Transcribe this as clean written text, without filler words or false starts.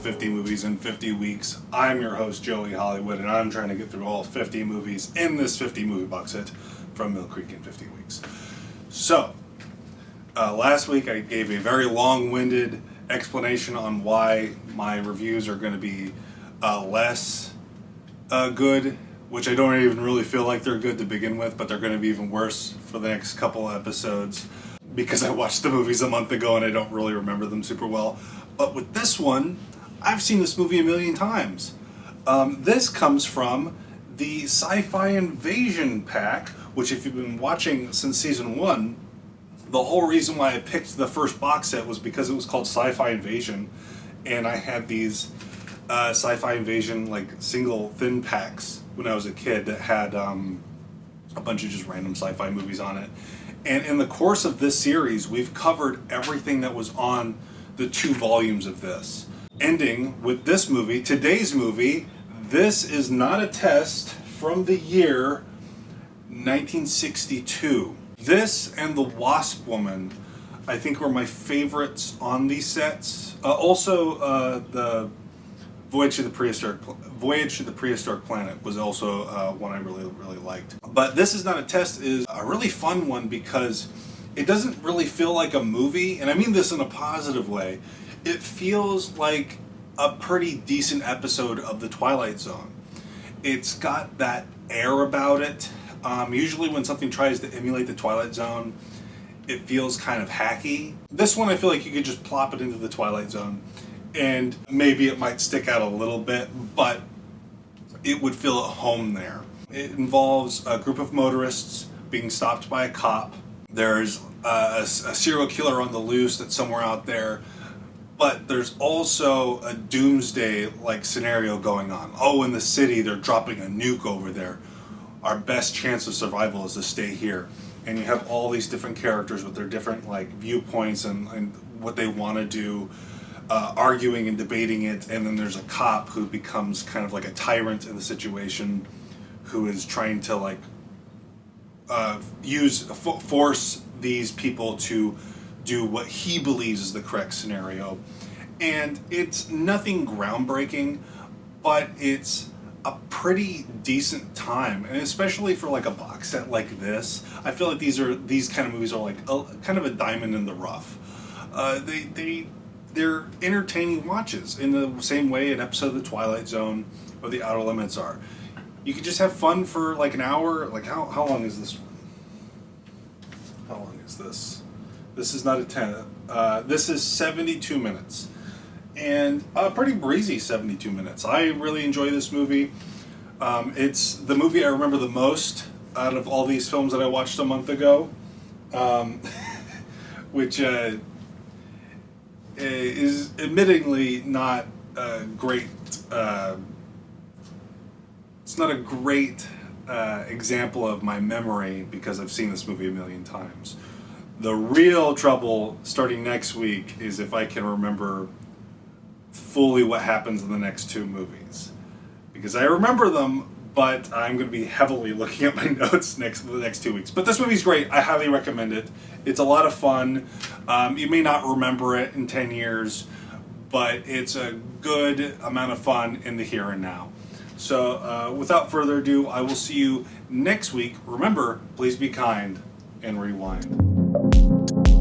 50 movies in 50 weeks. I'm your host, Joey Hollywood, and I'm trying to get through all 50 movies in this 50 movie box set from Mill Creek in 50 weeks. So, last week I gave a very long-winded explanation on why my reviews are going to be less good, which I don't even really feel like they're good to begin with, but they're going to be even worse for the next couple episodes because I watched the movies a month ago and I don't really remember them super well. But with this one, I've seen this movie a million times. This comes from the Sci-Fi Invasion pack, which if you've been watching since season 1, the whole reason why I picked the first box set was because it was called Sci-Fi Invasion, and I had these Sci-Fi Invasion like single thin packs when I was a kid that had a bunch of just random sci-fi movies on it. And in the course of this series, we've covered everything that was on the 2 volumes of this. Ending with this movie, today's movie. This is not a test, from the year 1962. This and The Wasp Woman, I think, were my favorites on these sets. Also, the Voyage to the Prehistoric Planet was also one I really liked. But This Is Not a Test is a really fun one because it doesn't really feel like a movie, and I mean this in a positive way. It feels like a pretty decent episode of The Twilight Zone. It's got that air about it. Usually when something tries to emulate The Twilight Zone, it feels kind of hacky. This one I feel like you could just plop it into The Twilight Zone and maybe it might stick out a little bit, but it would feel at home there. It involves a group of motorists being stopped by a cop. There's a serial killer on the loose that's somewhere out there, but there's also a doomsday-like scenario going on. Oh, in the city, they're dropping a nuke over there. Our best chance of survival is to stay here. And you have all these different characters with their different like viewpoints and what they want to do, arguing and debating it. And then there's a cop who becomes kind of like a tyrant in the situation, who is trying to like force these people to do what he believes is the correct scenario. And it's nothing groundbreaking, but it's a pretty decent time, and especially for like a box set like this, I feel like these kind of movies are like kind of a diamond in the rough. They're entertaining watches in the same way an episode of The Twilight Zone or The Outer Limits are. You can just have fun for like an hour. Like how long is this one? How long is this? This is not a 10. This is 72 minutes. And a pretty breezy 72 minutes. I really enjoy this movie. It's the movie I remember the most out of all these films that I watched a month ago, which is admittingly not a great. It's not a great example of my memory because I've seen this movie a million times. The real trouble starting next week is if I can remember fully what happens in the next 2 movies, because I remember them, but I'm going to be heavily looking at my notes for the next 2 weeks. But this movie's great. I highly recommend it. It's a lot of fun. You may not remember it in 10 years, but it's a good amount of fun in the here and now. So without further ado, I will see you next week. Remember, please be kind and rewind.